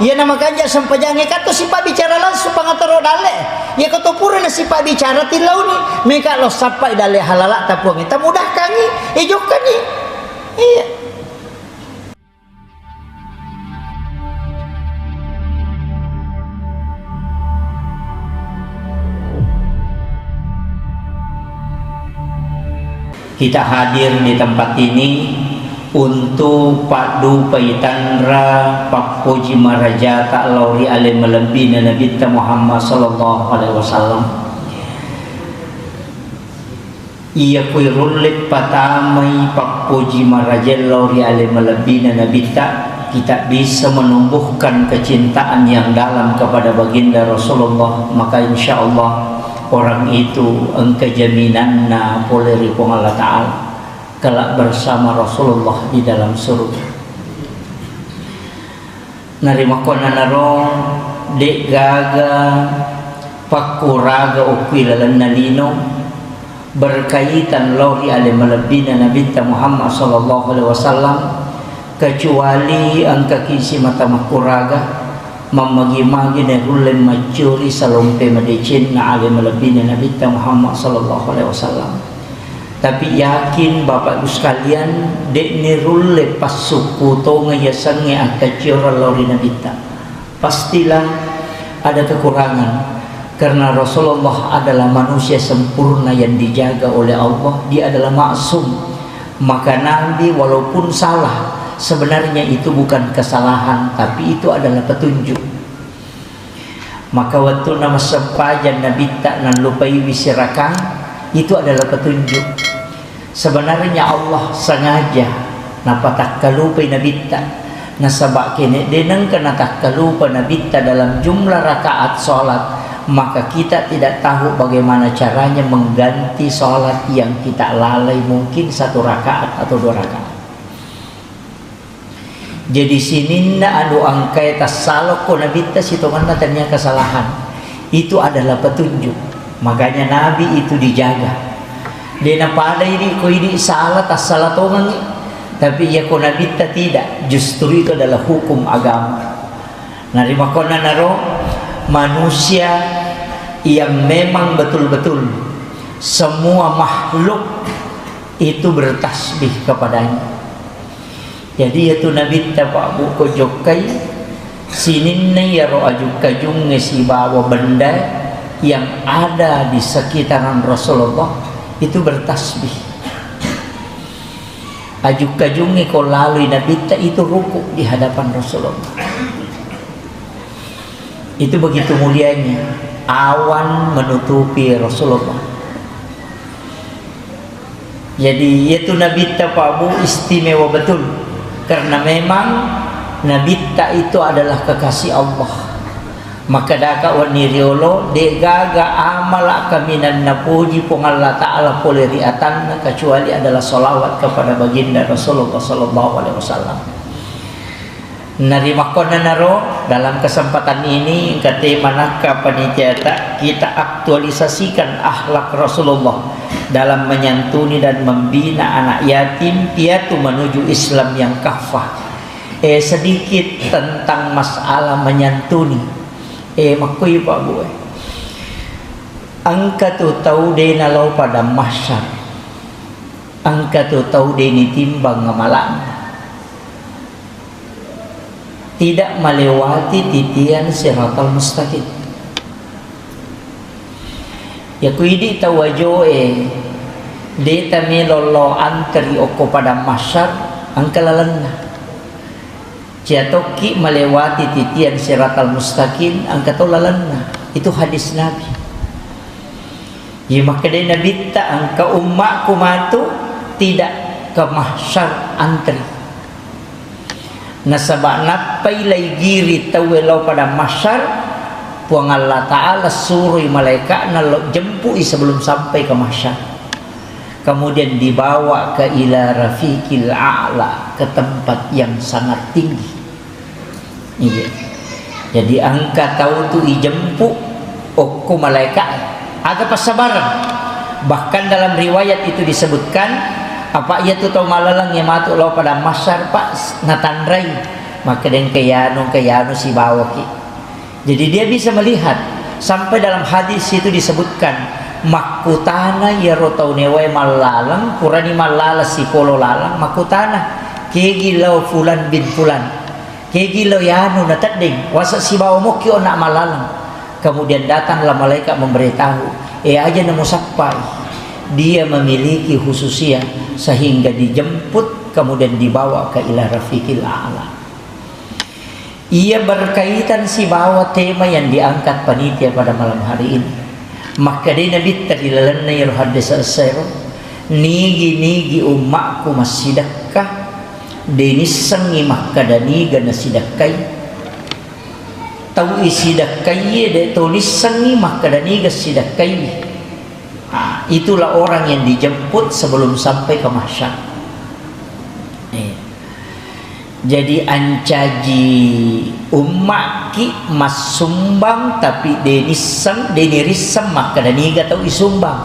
ia nama ganja sampajange kato si pak bicara langsung pangatoro dale ia kato pura na si pak bicara tilau ni meka lo sampai dale halala tapuang kita mudah kangi ejokan ni iya. Kita hadir di tempat ini untuk Pak Du Paitanra Pak Puji Maraja tak lauri alim melebih Nabi Muhammad sallallahu alaihi wasallam. Ia kuirulit patamai Pak Puji Maraja lauri alim melebih Nabi kita bisa menumbuhkan kecintaan yang dalam kepada baginda Rasulullah, maka insyaallah orang itu engkau jaminanna oleh ripong Allah Ta'ala kelak bersama Rasulullah di dalam surga. Narima kona naro dek gaga pakuraga ukwilalan nalino berkaitan lohi alim malabina Nabi Muhammad sallallahu alaihi wasallam kecuali angka kisi mata makuraga memagi-magi dan ulen macuri salompe medicin na alim lebihnya Nabi Muhammad sallallahu alaihi wasallam. Tapi yakin Bapak Ibu sekalian dek ni rulle pas suku to ngayasange akacura lori Nabi pastilah ada kekurangan karena Rasulullah adalah manusia sempurna yang dijaga oleh Allah, dia adalah maksum. Maka Nabi walaupun salah sebenarnya itu bukan kesalahan, tapi itu adalah petunjuk. Maka waktu nama sempajan Nabi tak nan lupai wisirakan itu adalah petunjuk. Sebenarnya Allah sengaja napa tak kalupai Nabi tak nasabak kene deneng kena tak kalupa Nabi tak dalam jumlah rakaat solat, maka kita tidak tahu bagaimana caranya mengganti solat yang kita lalai mungkin 1 rakaat atau 2 rakaat. Jadi sininna anu angkai tasalok ko Nabi ta sitongan tanya kesalahan. Itu adalah petunjuk. Makanya Nabi itu dijaga. Dena pada ini ko ini salah tasalatongan ni. Tapi ya ko Nabi ta tidak. Justru itu adalah hukum agama. Narima kona naro manusia yang memang betul-betul semua makhluk itu bertasbih kepadanya. Jadi itu Nabi Pak buko jokai sinin ya ro ajuk kajung ngesi bawa benda yang ada di sekitaran Rasulullah itu bertasbih. Ajuk kajung ko lalu Nabi itu ruku di hadapan Rasulullah. Itu begitu mulianya awan menutupi Rasulullah. Jadi itu Nabi Pak istimewa betul. Karena memang Nabi itu adalah kekasih Allah. Maka daka waniriolo de gaga amala kaminan napuji pong Allah Ta'ala poliriatan kecuali adalah solawat kepada baginda Rasulullah sallallahu alaihi wasallam. Narima kona naro dalam kesempatan ini kata manakah panitia kita aktualisasikan akhlak Rasulullah dalam menyantuni dan membina anak yatim piatu menuju Islam yang kafah. Sedikit tentang masalah menyantuni. Makui Pak Bu. Angka tu tahu de nalau pada mahsyar. Angka tu tahu de ni timbang ngamalan. Tidak melewati titian siratal mustaqim. Ya kuidi tawajo de tamilolo antri oko pada mahsyar angkalalanna. Jatoki melewati titian siratal mustaqim angkatolalanna. Itu hadis Nabi. Ya maka de Nabi ta angka ummak kumatu tidak ke mahsyar antri. Nasabak napai lay giri tawelau pada mahsyar puang Allah Ta'ala suruh malaikat nalo jempui sebelum sampai ke mahsyar. Kemudian dibawa ke ila rafiqil a'la, ke tempat yang sangat tinggi. Iya. Jadi angka tahu tu dijemput okko malaikat ada pasabaran. Bahkan dalam riwayat itu disebutkan apa ia tu tahu malalang yang matu lo pada mahsyar pak natandrai maka dengan kayano si bawa ki. Jadi dia bisa melihat. Sampai dalam hadis itu disebutkan makutana ya rotau newe malalang kurani malala si polo lalang makutana kegilau fulan bin fulan kegilau yanu natading wasa si bawa mo kio nak malalang. Kemudian datanglah malaikat memberitahu aja nemu sampai dia memiliki khususia sehingga dijemput kemudian dibawa ke ila rafiqil a'la. Ia berkaitan si bawa tema yang diangkat panitia pada malam hari ini. Maka dia Nabi tadilalan na hadis asero nigi umakku masidakah denisangi maka daniga nasidakai tau isidakai de tulisangi maka daniga sidakai. Itulah orang yang dijemput sebelum sampai ke mahsyar. Jadi ancaji umat ki mas sumbang tapi denirisam maka daniga tau isumbang.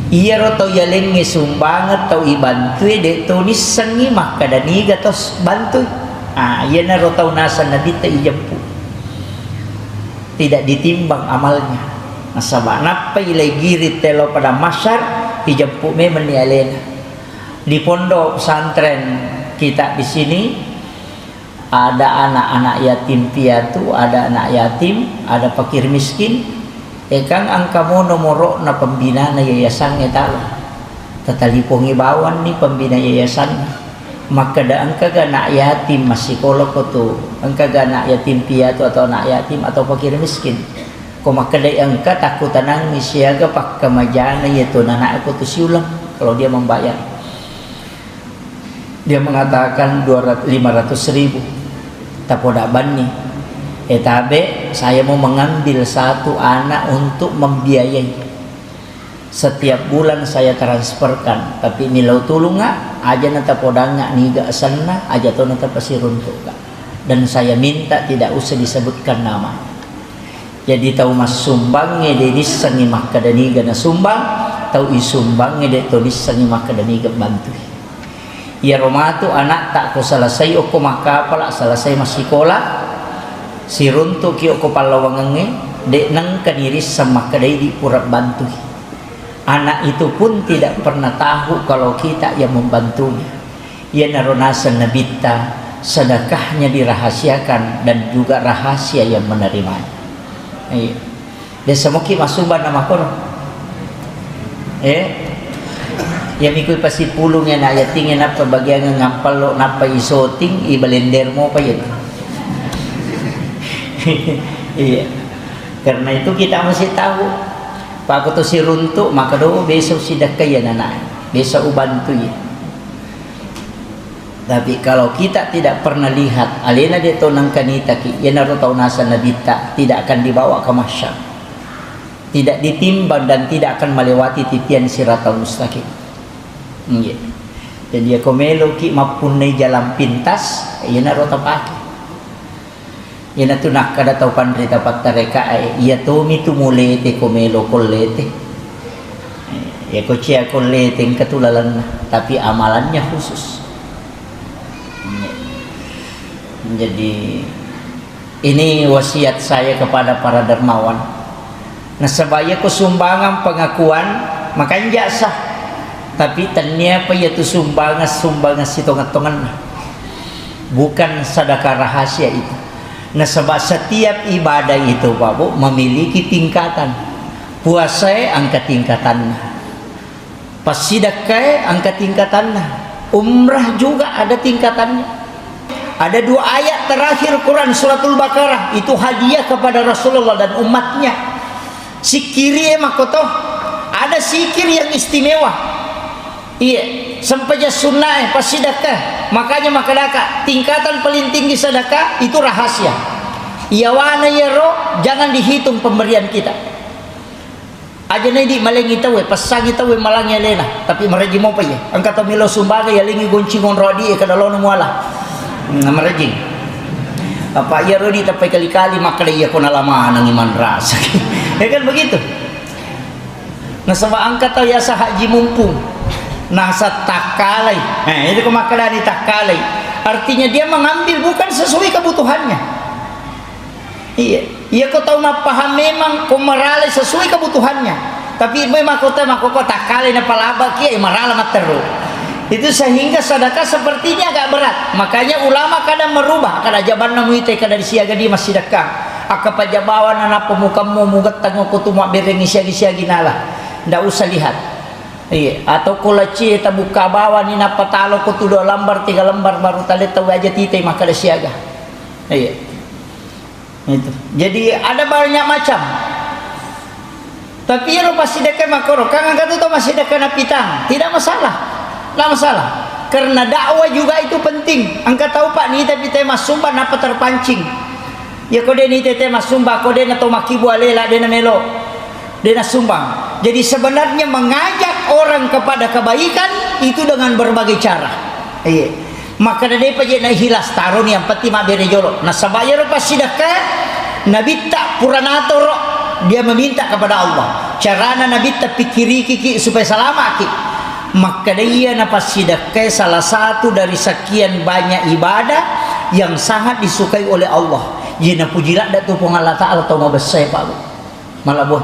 Iya roto yalenge sumbang atau ibantu de tunis sengi maka daniga tau bantu. Iya na roto nasa nabi ta ijempu. Tidak ditimbang amalnya. Nasaba napa ilai girit telo pada masyar ijempu me menialena. Di pondok pesantren kita di sini ada anak-anak yatim piatu, ada anak yatim, ada fakir miskin. Kang angka mo nomoro na pembina na yayasan tala. Tatalipongi bawan ni pembina yayasan. Maka da angka anak yatim psikolog ko to, angka anak yatim piatu atau anak yatim atau fakir miskin. Ko maka da angka takutan nang misiaga pak kamajana yaitu anak aku tu siulang kalau dia membayar. Dia mengatakan 500.000 tapodaban nih. Tabe saya mau mengambil satu anak untuk membiayai. Setiap bulan saya transferkan, tapi nilau tulung aja nata podanga niga sana aja to nata pasirun ka. Dan saya minta tidak usah disebutkan nama. Jadi tahu mas sumbangnya de sangi maka daniga na sumbang, tahu isumbangnya de tulis sangi maka daniga bantu. Ya romatu anak tak ko selesai o ko makapala selesai masih sekolah si runtuk ki ko palawangange de nang kaniris sama kadai di pura bantu. Anak itu pun tidak pernah tahu kalau kita yang membantunya. Ya naronasan nabita sedekahnya dirahasiakan dan juga rahasia yang menerimanya. Dia semoki masuban nama kono. Yang ikut pasti pulungnya na ayatingin apa bagian ngampal lo napa isoting ibalender mo pa yun. Iya. Karena itu kita mesti tahu. Pak aku tu si runtuk maka do besok sidak kaya anak. Besok ubantu ya. Tapi kalau kita tidak pernah lihat alena de tonang kanita ki ya naro tau nasa nabita tidak akan dibawa ke mahsyar. Tidak ditimbang dan tidak akan melewati titian siratal mustaqim. Jadi ako melo ki mapunay jalan pintas iya na rota pake iya na tunak kada tau pandrita patareka iya tomi tumulete komelo kolete iya ko cia kolete ang katulalan na tapi amalannya khusus. Jadi ini wasiat saya kepada para dermawan nah sebaya ko sumbangan pengakuan makanya jasa tapi tanya apa yaitu sumbangas si tongan-tongan bukan sedekah rahasia itu. Nah sebab setiap ibadah itu Pak Bu memiliki tingkatan. Puasa angka tingkatan, pas sedekah angka tingkatan, umrah juga ada tingkatannya. Ada 2 ayat terakhir Quran suratul Baqarah itu hadiah kepada Rasulullah dan umatnya. Sikiri makoto ada sikir yang istimewa. Iya, sampainya sunnah pas sedekah. Makanya makadaka tingkatan paling tinggi sedekah itu rahasia. Iya wana ya roh, jangan dihitung pemberian kita. Aja nih di malengi tahu, pasang tahu malangnya lena, tapi merejim apa ya? Angkat milo sumbaga ya lingi goncingon rodi kada lono muala. Merejim. Apa ya rodi tapi kali-kali makale ya ko nalaman ng iman rasa. Ya kan begitu. Nah sama angkat tahu ya sa haji mumpung. Nasa takalay, itu kemakalani takalay. artinya dia mengambil bukan sesuai kebutuhannya. Iya kau tahu paham memang kau merale sesuai kebutuhannya, tapi memang kau tak kali na palaba kia marala materu. Itu sehingga sedekah sepertinya agak berat. Makanya ulama kadang merubah, kada jaban namuite kada disiaga di masih sedekah. Aka pajabawan anak pemukamu mugat tango kutu mak bereng siagi-siagi nala. Ndak usah lihat. Iya, atau kulaci ta buka bawa ni napa talo kutu 2 lembar 3 lembar baru tali tahu aja tite maka ada siaga. Iya. Itu. Jadi ada banyak macam. Tapi ya pasti dekat makoro, kangen kata tu masih dekat napitang, tidak masalah. Tidak masalah. Karena dakwah juga itu penting. Angkat tahu Pak ni tapi tema sumba napa terpancing. Ya kode ni tema sumba kode na to makibu alela dena melo. Dena sumbang. Jadi sebenarnya mengajak orang kepada kebaikan itu dengan berbagai cara. Iya. Maka dari pajak na hilas taruh ni yang peti mak bere jolo. Nah sabaya rupa sedekah nabi tak puranato dia meminta kepada Allah. Carana nabi tak pikiri kiki supaya selamat ki. Maka dia napa sedekah salah satu dari sekian banyak ibadah yang sangat disukai oleh Allah. Jina pujilah dak tu Allah Taala tau mabesai Pak. Malah boh.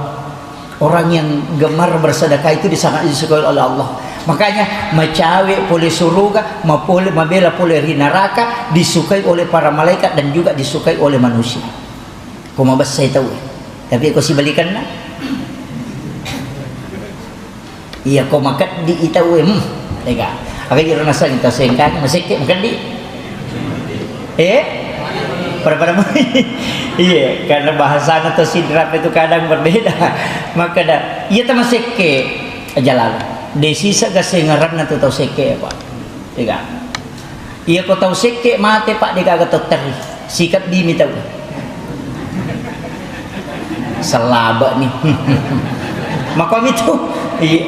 Orang yang gemar bersedekah itu sangat disukai oleh Allah. Makanya macawe boleh surga, mabela boleh neraka, disukai oleh para malaikat dan juga disukai oleh manusia. Kau mabas saya tahu. Tapi kau si balikan na. Iya kau makan di itawe. Tega. Apa kira nasa kita sengkan masih ke makan di. Pada iya, karena bahasa atau sidrap itu kadang berbeda. Maka dah, iya sama seke jalan. Desi sagase ngarap na tahu seke Pak. Tiga. Iya kau tahu seke mate Pak dia kagak tahu teri. Sikat bimi tahu. Selaba nih. Maka itu iya.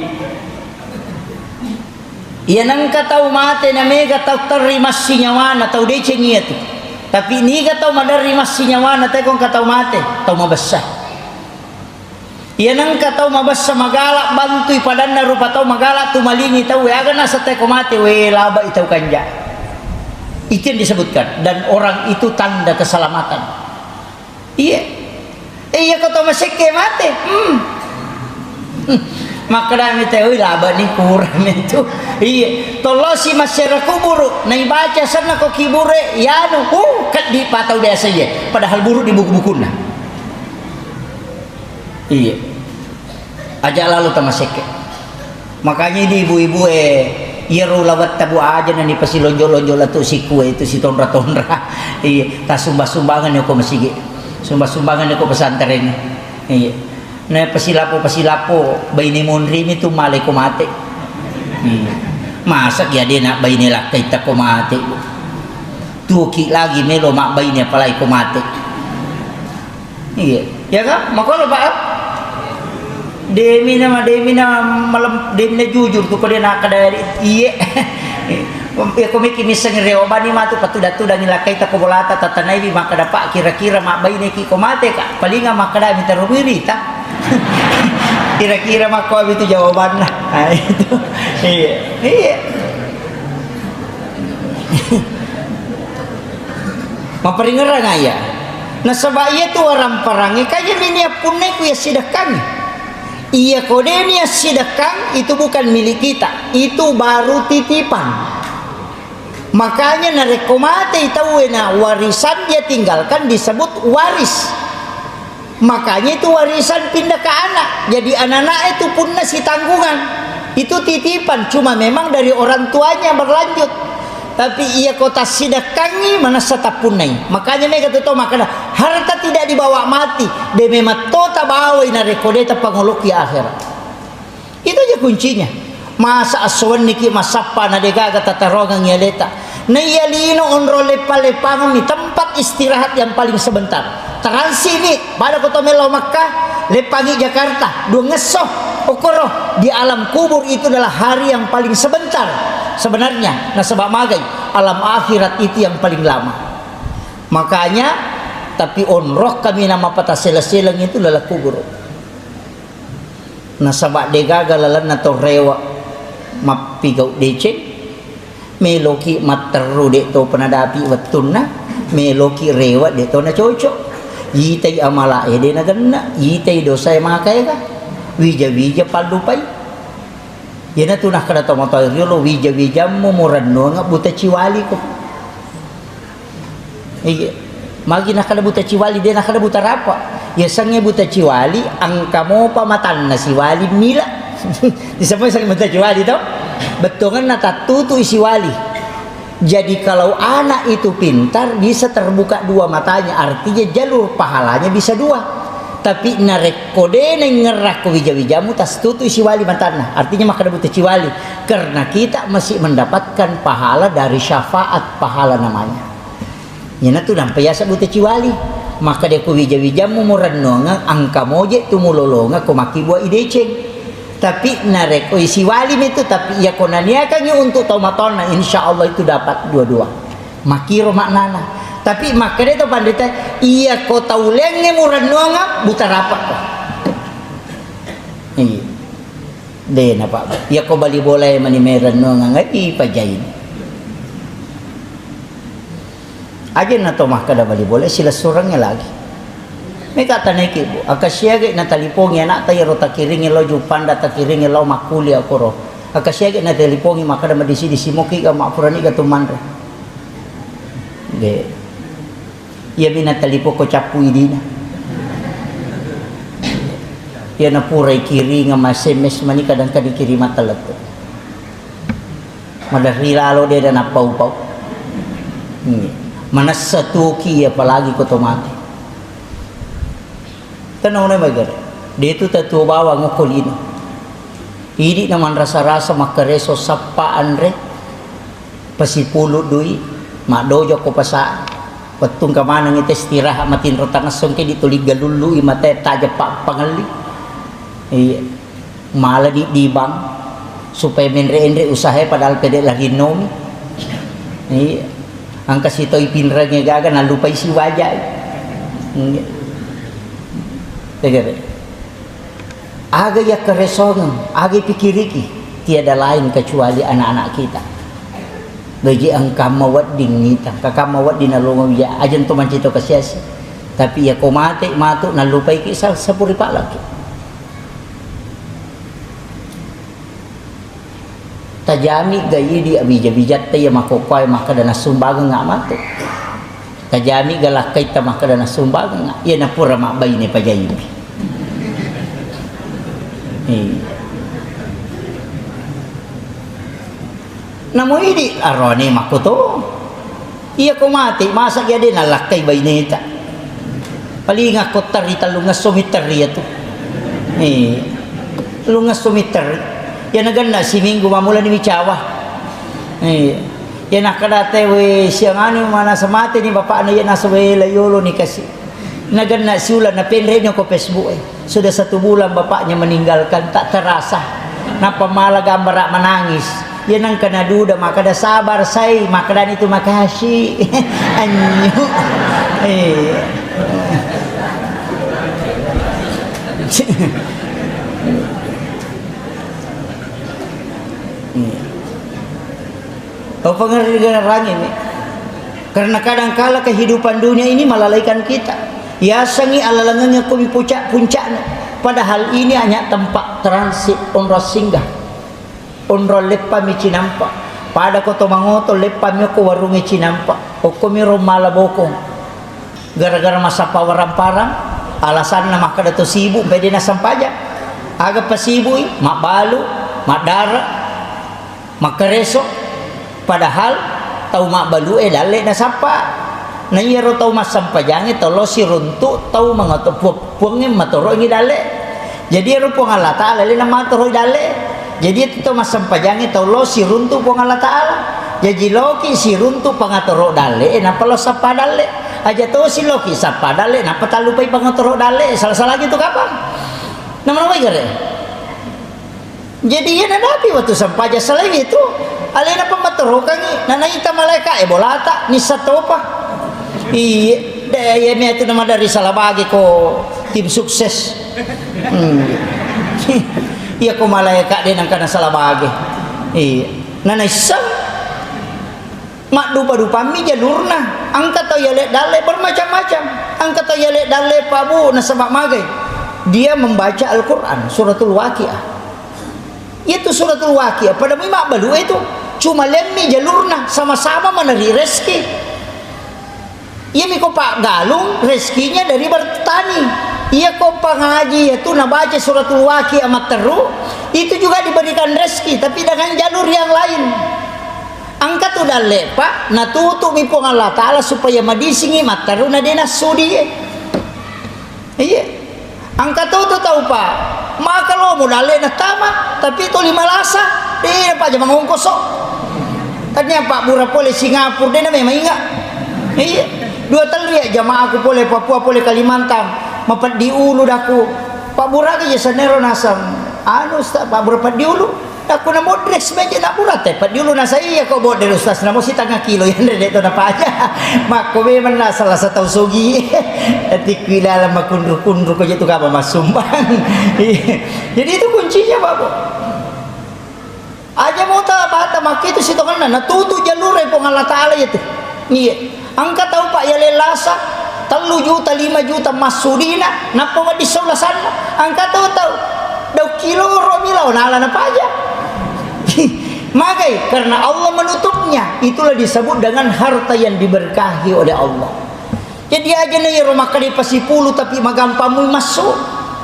Iya nang tahu mate na mega tahu teri masih nyawana tahu dia cengiat. Tapi ini kata madari masih nyawana teh kong kata mate tau mabesah. Iya nang kata mabesah magalak bantui padanna rupa tau magalak tu malingi tau we aga nasa teh mate we laba itau kanja. Itu yang disebutkan dan orang itu tanda keselamatan. Iya. Iya kata maseke mate. Maka dami teh laba ni kurang itu. Iya, tolosi masyarakat kubur. Nai baca sana kok kibure ya nu kat di patau biasa ya. Padahal buruk di buku-buku nah. Iya. Aja lalu tamaseke. Makanya di ibu-ibu iya lawat tabu aja nani pasti lonjol-lonjol tu si kue itu si tondra-tondra. Iya, tas sumbang-sumbangan yo ko masigi. Sumbang-sumbangan yo ko pesantren. Iya. Nah pasilapo bayi ni munrim itu malay kumate. Masak ya dia nak bayi ni lakay tak kumate. Tuki lagi melo mak bayi ni palay kumate. Iya, ya kan? Makanya Pak. Demi na malam demi na jujur tu ko dia nak kada iya. Ya ko miki misang reobani matu patu-datu dan nilakay ta ko bolata tatanay bi maka dapat kira-kira mak bayi ni ki kumate ka. Palinga makada minta rumiri ta. Kira-kira mak ko itu jawaban lah. Nah, itu. Iya. Maperingeran ya. Nah sebab iya tu orang perangi kaya minia punai ku ya sedekah. Iya kode ni sedekah itu bukan milik kita, itu baru titipan. Makanya narekomate tahu na warisan dia tinggalkan disebut waris. Makanya itu warisan pindah ke anak. Jadi anak-anak itu pun nasi tanggungan. Itu titipan, cuma memang dari orang tuanya berlanjut. Tapi ia kota sidakangi mana satapunai. Makanya mereka tahu makanya harta tidak dibawa mati. De memang tota bawa ina rekodeta pangolok ya akhirat. Itu aja kuncinya. Masa aswan niki masapa na dega kata tarongang yaleta. Na yalino onro lepa-lepangan ni tempat istirahat yang paling sebentar. Transit pada kota Melo Makkah, lepangi Jakarta, dua ngesoh okoro di alam kubur itu adalah hari yang paling sebentar. Sebenarnya, nah sebab magai alam akhirat itu yang paling lama. Makanya, tapi onroh kami nama patah sela-selang itu adalah kubur. Nah sebab degaga lalan atau rewa mapigau deceng. meloki materu dek to penadapi wetun na meloki rewat dek to na cocok yitai amala ede na ganna yitai dosa makai ka wija palupai yana tunah kada to moto riolo wija mo muranno nga buta ciwali ko iya magi na kada buta ciwali de na kada buta rapa ya sange buta ciwali ang kamo pamatan na siwali mila disebut sange buta ciwali to betongan na tatutu isi wali. Jadi kalau anak itu pintar bisa terbuka dua matanya, artinya jalur pahalanya bisa dua. Tapi narekode neng ngerak ko wija-wijamu tas tutu isi wali matana, artinya maka buta ciwali karena kita masih mendapatkan pahala dari syafaat pahala namanya. Yana tu nampai asa buta ciwali, maka dia ko wija-wijamu muranonga angka moje tumulolonga ko maki buah ideceng. Tapi narek isi wali itu tapi ya konaniakannya untuk tomatona insyaallah itu dapat dua-dua makiro maknana tapi makanya itu pandita iya ko taulenge muranonga buta rapat ko iya deh napa ya ko bali boleh mani meranonga ngai pajain aja na to makada bali boleh sila surangnya lagi may katanay kibo akasyagay na talipongi anak tayo ro takiringi lo jupanda takiringi lo makuli ako ro akasyagay na talipongi makada madisi-disi mo ki ka mapurani ka tumandre de iya bina talipo ko chapu idina iya na puray kiri nga masemes mani kadang kadi kiri matalat madarila de na pau-pau manas satuki apalagi ko tomate tanong na magar dito tatuo bawa ngukulino hindi naman rasa-rasa makareso sapaan re pasipulo dui madojo ko pasa patung kamanang itestiraha matinro tangasong kay dito ligalulu imate taja pa pangali mala di bang supaya menre-enre usahe padahal pede lagi nomi ang kasito ipinra nga gaga nalupay si wajay tegere aga ya keresongan aga pikiriki tiada lain kecuali anak-anak kita bagi ang kamawat dingita kakamawat dinalungaw ya ajan to man cito kasyasi tapi ya komate mato nalupay ki sa puri palaki tajami gayi di abija-bijat tayo makokoy makadana sumbagang nga mato tajami galakay ta makadana sumbagang nga yan na pura mabay ni pajayibi namo ini arone makoto iya ko mati masak ya din alakay baynita palinga ko tarita lungas sumitari to lungas sumitari yan naganda si Minggo mamula ni Michawa yan nakadate we siyang ano mana sa mati ni bapa na yan nasa we layolo ni kasi naganda si Ulan na pinre niyo ko Facebook sudah 1 bulan bapaknya meninggalkan tak terasa napamalaga marak manangis yan ang kanaduda makada sabar say makadan itu makasih anyo o pengertian ini karena kadangkala kehidupan dunia ini melalaikan kita ya sangi alalangannya kumi puncak-puncaknya padahal ini hanya tempat transit onro singgah onro lepa mi cinampa pada koto mangoto lepa mi ko warungi cinampa o kumi romala bokong gara-gara masa pawaran-parang alasan na makada to sibu pwede na sampaja aga pasibu mak balu mak dara makareso padahal tau mak balu dale na sapa na iyaro tau masampajangi tau lo si runtu tau mga puangin maturo ngi dale jadi ero puang Allah Ta'ala lina maturo dale jadi itu tau masampajangi tau lo si runtu puang Allah Ta'ala jadi loki si runtu pangaturo dale napa lo sapa dale aja tau si loki sapa dale napa talupay pangaturo dale salah-salah gitu kapan nama gare jadi yan nadapi waktu sampaja selain itu alena pamaturo kangi nanaita malaika bolata ni satopa iya daya itu nama dari Salabagi ko tim sukses iya ko malaikat din ang kana Salabagi iya nanay sam mak dupa-dupa mi jalurna angkat tau yale dale bermacam-macam angkat tau yale dale pabu nasabak magai dia membaca Al-Quran suratul Waqiah itu suratul Waqiah pada mak balu itu cuma lemmi jalurna sama-sama meneri rezeki iya mi ko pak galung rezekinya dari bertani iya ko ngaji itu nabaca suratul Waqiah materu itu juga diberikan rezeki tapi dengan jalur yang lain angkat udah lepa na tutup mi pong Allah Ta'ala supaya madisingi materu na dinasudi iya angkat tutup tahu pak maka lo modalnya na tama tapi itu 5 lasa dia pak jamang ngongkosok tadinya pak Bura pole Singapura dia memang ingat iya 2 telu ya jamaah aku pole Papua pole Kalimantan mapat di ulu daku Pak Bura ke Sanero nasam anu Ustaz Pak Bura pat di ulu aku na modres meja nak Bura teh pat di ulu nasa iya kau bodel Ustaz namo si tengah kilo yang dede to napa aja mak ko memang na salah satu sogi tapi kila lama kundur-kundur ko itu ka mas sumbang jadi itu kuncinya Pak Bu aja mau tak bata mak itu si tongan na tutu jalur pong Allah Ta'ala itu iya angkat tahu Pak ya lelasa 3 juta 5 juta masudina napa wa di sebelah sana angkat tahu 2 kilo romilau nala napa aja magai karena Allah menutupnya itulah disebut dengan harta yang diberkahi oleh Allah jadi aja nih rumah kali pasi puluh tapi magampamu masuk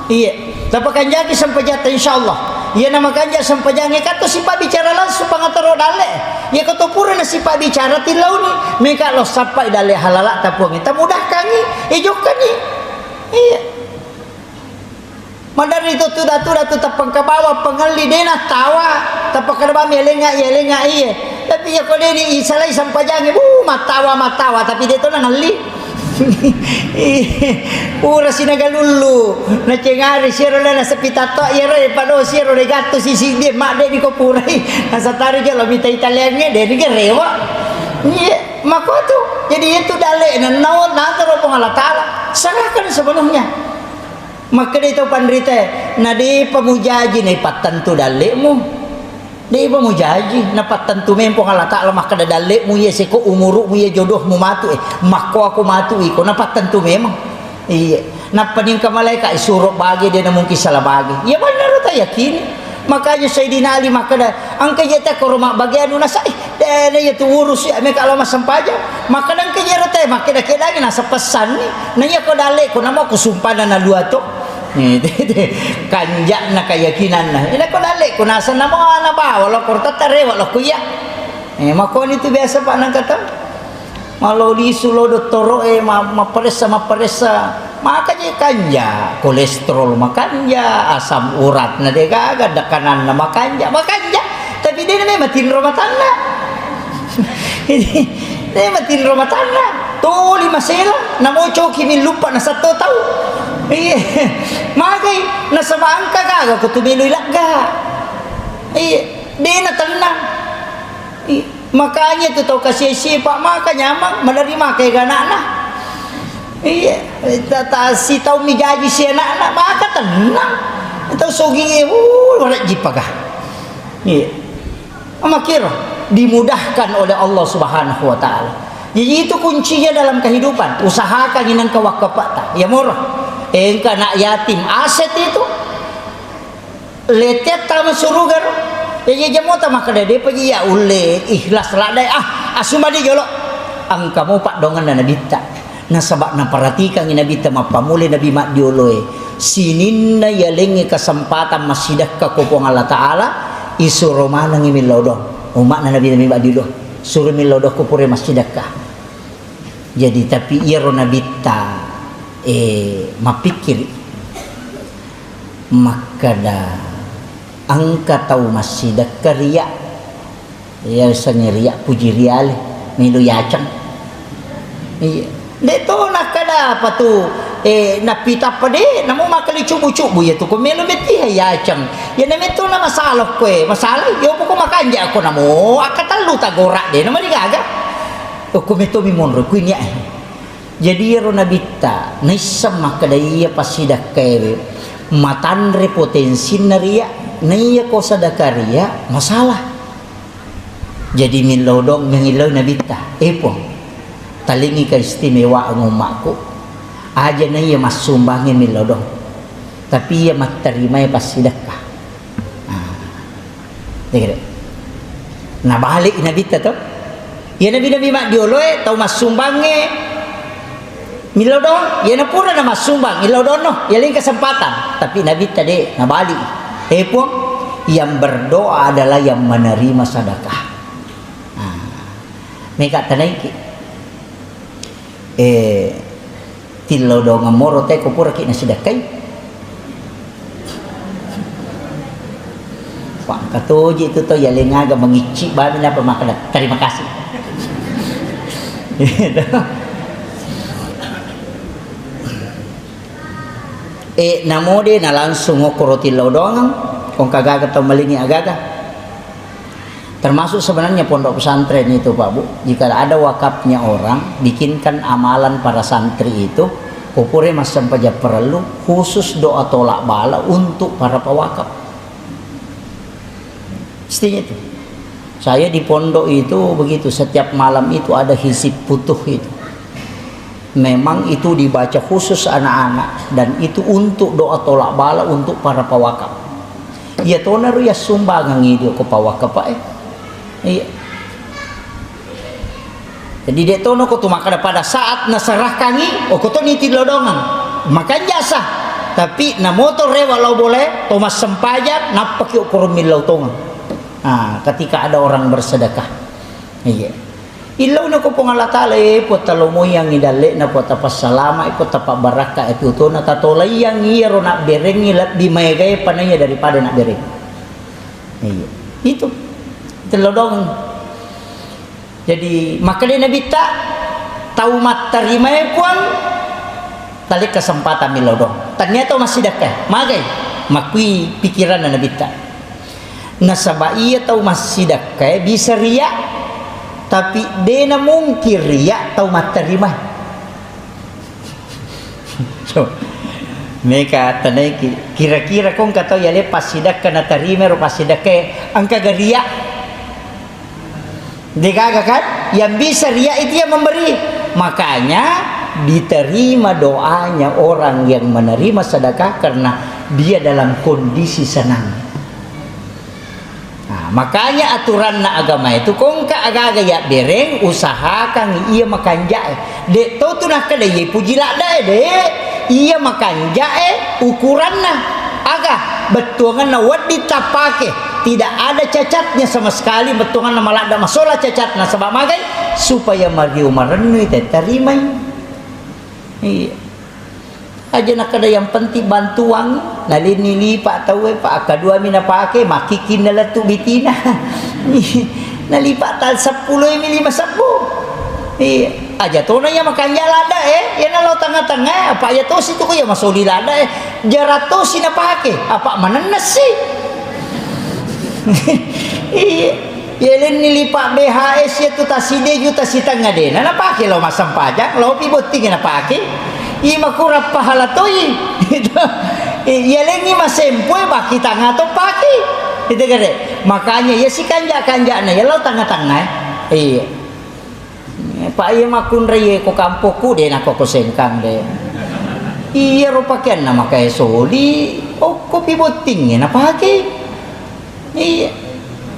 iya tapi kan jadi sampai jatuh insyaallah iya nama kanja sampai jangan kata si pak bicara langsung pangataro dale ya kata pura na si pak bicara tilau ni mereka lo sampai dale halala tapuang kita mudah kangi ejokkan ni iya madar itu tuh tapang ke bawah pengali dena tawa tapak kerba melenga iya tapi ya kalau dia isalai sampai jangan matawa tapi dia tu ngali pura sinagalulu na cengari siro na sepitato ira pado siro regato sisi dia mak de di ko purai nasa tari je lo minta italiannya de ni rewa iya makoto jadi itu dale na naon nataro pong Allah Ta'ala serahkan sepenuhnya maka dia itu pandrita na di pamujaji na ipatantu dale mo di pamujaji na patantu mempong Allah Ta'ala maka da dale mo ye seko umuru mo ye jodoh mo matu mako ako matu iko na patantu memang iya na paning kamalaikat isurok bagi dia na mungkin salah bagi ya benar ta yakin makanya Sayyidina Ali maka da ang kajeta ko rumah bagian na sa dene ya tu urus ya me kalau masam paja maka nang kajero te maka da kedagi nasa pesan ni nanya ko dale ko namo ko sumpana na dua to kanjak na keyakinan na ina ko dale ko nasa namo na ba wala ko tatare wala ko ya mako ni tu biasa pak nang kata malo di sulo doktoro maperesa maka je kanja kolesterol makanja asam urat na de kagad kanan na makanja tapi dia memang matin rumah tangga ini dia matin rumah tangga tuh 5 sela na mo choki min lupa na 1 tahu iya magai na sama angka kagak ko tumiloy laga iya dia na tenang makanya tu tahu kasih siapa maka nyamang menerima kayak ganak iya si tahu mijaji si anak maka tenang itu sogi wala jipagah iya makira dimudahkan oleh Allah Subhanahu wa Ta'ala jadi itu kuncinya dalam kehidupan usahakan inang kawakapata ya murah engka nak yatim aset itu letet tama surugar ya jamo ta maka de pergi ya ule ikhlas ladai asuma di jolo ang kamu pak dongan na nabita na sabak na perhatikan nabi ta mapamuli nabi mak dioloe sininna yalengi kesempatan masidah ka kopong Allah Ta'ala isuro manang imilodo umak na nabi mak diolo suruh milodo ko pure masidah ka jadi tapi iro nabita mapikir maka dah angka tahu masih dak ria ya sanya ria puji riale milu yacang iya deto nak kada apa tu napita pade namo makali cubu-cubu ya tu ko melu meti yacang ya name tu na masalah ko masalah yo ko makanja ako namo akatalu tagora de namo digaga ko meto mi monro ku nya jadi ro nabita naisam makadaya pasidak kewe matanre potensi naria naiya ko sadakaria masalah Jadi milodong mengilau nabi ta po talingi keistimewa ang umakku aja na iya mas sumbangin milodong tapi iya terima ya pas sedekah. Nah balik nabi ta to ya nabi mak dioloe tau mas sumbangnya milodong ya na pura na mas sumbang milodong no ya lain kesempatan tapi nabi tadi na balik po yang berdoa adalah yang menerima sedekah. Meka tanaiki tilodong moro te ko pura ki na sedekah. Pak katoji itu to ya lengaga mengici babi na pemakanan. Terima kasih. Namode na langsung ngokoroti lodongan kung kagaga to malingi agaga. Termasuk sebenarnya pondok pesantren itu Pak Bu, jika ada wakafnya orang bikinkan amalan para santri itu kupure mas sampaja perlu khusus doa tolak bala untuk para pewakaf. Mestinya itu. Saya di pondok itu begitu, setiap malam itu ada hisib putuh itu. Memang itu dibaca khusus anak-anak dan itu untuk doa tolak bala untuk para pewakaf. Ya tonaru ya sumbangan itu ke pewakaf iya. Jadi dia tono ko tumakada pada saat nasarah kangi o ko to niti lodongan makan jasa tapi na motor re walau boleh Thomas sempajak napaki ukurum milau tongan. Ketika ada orang bersedekah iya ilaw na ko pong Allah Ta'ala po talomo yang idale na po tapas salama po tapak baraka itu to natatolay yang iro na bereng ilat di maygay panaya daripada na bereng iya itu telodong. Jadi maka dia nabi tak tahu mat terima kuan tali kesempatan milodong ternyata masih dekat magai makui pikiran nabi tak nasaba iya tahu masih dekat bisa riak tapi dia mungkin riak tahu mat terima so mereka tanaiki kira-kira kong kata ya le pasidak kana terima ro pasidak angka garia dikaga kan yang bisa ria itu yang memberi, makanya diterima doanya orang yang menerima sedekah karena dia dalam kondisi senang. Makanya aturan na agama itu kong ka agaga ya bereng usahakan iya makan jae de to tu nak kada ye pujila dae de iya makan jae ukuran na aga betuangan na wadi tapake tidak ada cacatnya sama sekali betuangan na malada masalah cacat na sebab magai supaya mariu marenui teh terima iya aja nak ada yang penting bantuan nalini lipat tahu pak kedua mina pake makikin nala tu bitina nalipat tal 10 ini 5 sabu iya aja tu na ya makan jalada ya nalo tengah-tengah apa ya tu situ ko ya masuli lada jarato sina pake apa mananas sih iya yelen nilipat BHS ya tu taside juta sitang ngade na pake lo masam pajak lo pi boting na pake ima kurap pahala toy itu yeleng ima sempoy baki tangah to paki itu gede makanya ya si kanja-kanjana ya lo tengah-tengah iya pak iya makun reye ko kampoku de nak ko sengkang de iya ro pakaian nama kaya soli kopi boting na paki iya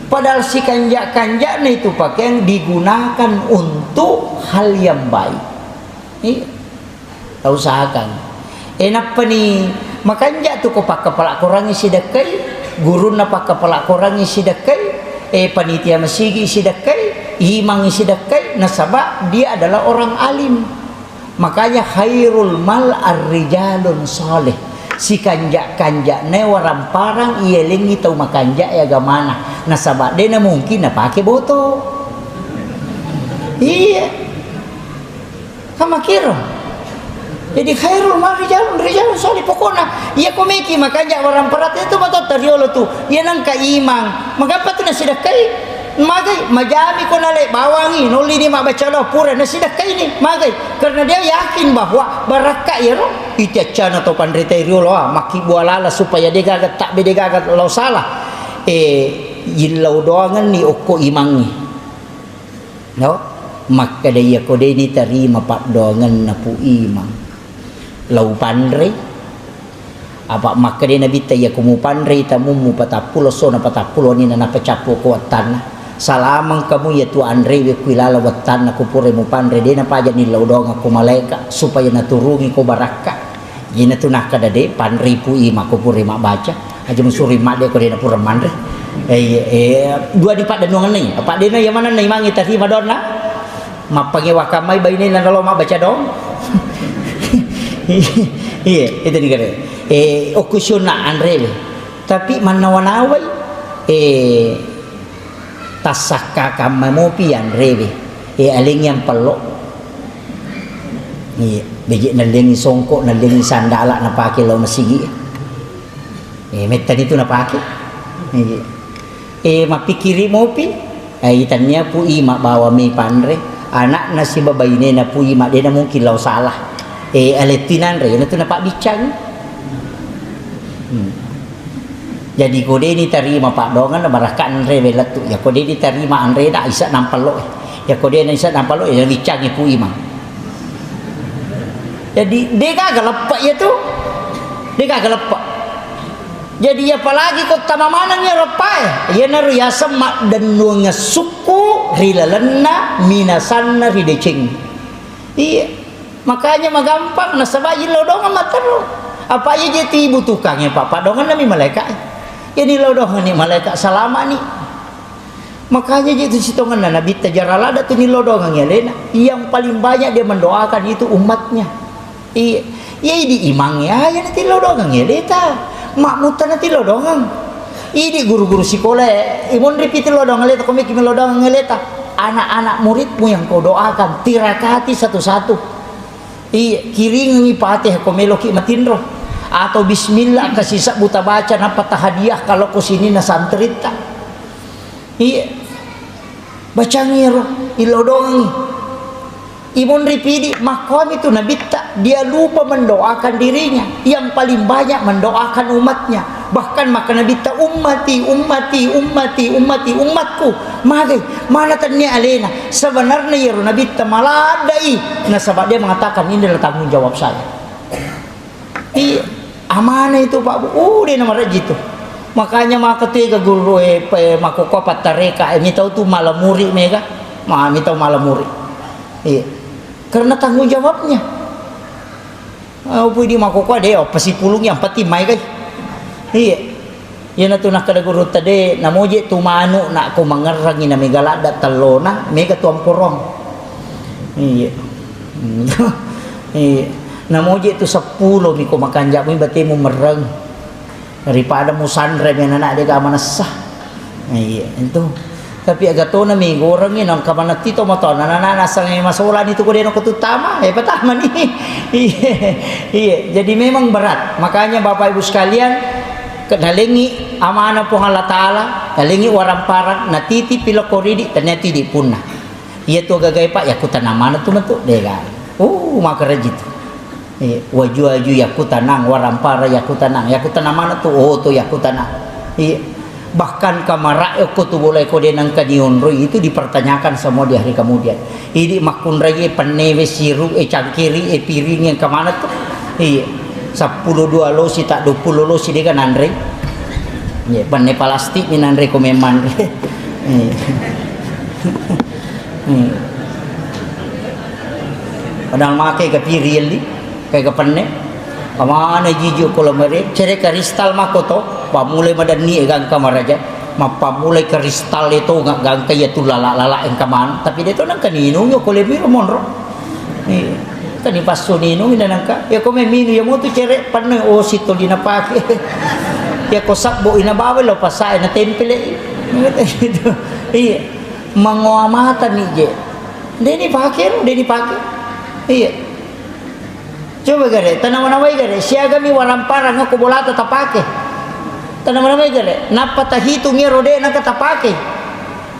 padahal si kanja-kanjana itu pakaian digunakan untuk hal yang baik iya usahakan enak pa ni makanya tu ko pak kepala korang isi dekai guru na pak kepala korang isi dekai panitia masigi isi dekai imam isi dekai nasaba dia adalah orang alim makanya khairul mal ar-rijalun saleh si kanja ne waram parang ielengi tau makanja ya gamana nasaba dia na mungkin na pakai boto iya kama kira jadi khairul mal rijalun salih pokoknya iya komeki makanya orang perat itu mata teriolo tu iya nang kaimang mengapa tu nasidakai magai majami ko nale bawangi nuli ni mabaca lo pura nasidakai ni magai karena dia yakin bahwa baraka ya ro itacana to pandrita riolo maki bualala supaya dia gagat tak bede gagat lo salah ilau doangan ni okko imangi no maka dia kode ni terima pak dongan na pu imam lau pandre apa maka dia nabi taya kumu pandre tamu mu patapulo so na patapulo ni na pacapo ko watan salamang kamu ya tu andre we kuilala watan aku pure mu pandre dia na paja ni lau dong aku malaika supaya naturungi ko baraka ina tu nak kadade pandre pu imam aku pure mak baca aja musuri mak dia ko dia na pura mandre dua di pak denungan ni pak dia yang mana ni mangi tadi madonna mapangi wakamai bayi ni lalu mak baca dong iya itu ni kare okusuna andre tapi manawanawai tasaka kamamu pi andre aling yang pelok iya bejek nalengi songkok nalengi sandala na pakai law masigi metan itu na pakai mapikiri mopi itannya pu ima bawa mi pandre anak nasi babaine na pu ima dia na mungkin lau salah aletinan re na tu na pak bicang jadi kode ni terima pak dongan na barakan re velat tu ya kode ni terima andre dak isa nampalo ya kode na isa nampalo ya bicang pu ima jadi dia kagak lepak ya tu dia kagak lepak jadi apalagi kau tamamanannya repai ya naru ya semak dan nuanga suku rilalena minasanna ridecing iya makanya magampang nasabayin lo dongan matero apa aja jadi ibu tukangnya pak dongan nami malaikat jadi lo dongan ni malaikat salama ni makanya jadi sitongan nabi tajarala ada tu ni lo dongan ya lena yang paling banyak dia mendoakan itu umatnya iya ya di imangnya ya nanti lo dongan ya leta makmutan nanti lo dongang ini guru-guru sekolah imun repeat lo dongang leta komik lo dongang ngeleta anak-anak muridmu yang kau doakan tirakati satu-satu iya kiringi patih komeloki matinro atau bismillah kasih sak buta baca napa hadiah kalau ku sini na santrita iya baca ngiro ilo dongangi imun ripidi makom itu nabi tak dia lupa mendoakan dirinya yang paling banyak mendoakan umatnya bahkan maka nabi tak ummati umatku magai mana tanya alena sebenarnya ya nabi tak maladai nah sebab dia mengatakan ini adalah tanggung jawab saya iya amanah itu pak dia nama gitu makanya maka tiga guru makoko patareka tahu tu malam murid mega tahu malam murid iya karena tanggung jawabnya di makoko dia pasti pulung yang pati mai guys iya ya na tu nak kada guru tadi namoje tu manu nak ko mangerangi na megalada telona mega tuam korong iya iya namoje tu 10 mi ko makanja mi bate mo mereng daripada mo sandre men anak dia ka manasah iya itu tapi agak tahu na minggu orangnya nang kamana tito motor nana sang masalah itu kode nak utama pertama nih iya jadi memang berat makanya bapak ibu sekalian kedalengi amanah po Allah taala dalengi warang parang natiti pila koridi ternyata di punna iya tu gagay pak yakutan amanah tu mentu dega maka rejit waju yakutanang warang para yakutanang amanah tu tu yakutanang iya bahkan kamara aku tu boleh kode nang kadionro itu dipertanyakan semua di hari kemudian ini makun raya penewe siru cangkiri piring yang kemana tuh iya 10 2 losi tak 20 losi dia kan andre iya pane plastik ni andre ko memang padahal make ke piring ni kayak ke pane kamana jiju kalau mere cere kristal makoto pamulai madani gang kamar aja pamulai kristal itu gang kaya tu lala yang kaman tapi dia tu nang kanino yo kole miro monro tani passo nino ina nangka ya ko minu ya mo tu cere panne sito dinapake ya ko sakbo ina bawe lo pasay na tempele iya manguamata ni je deni pake iya coba gare tanaman away gare siaga mi walang parang ako bolata tapake tanaman away gare napa tahitu ngero de nakatapake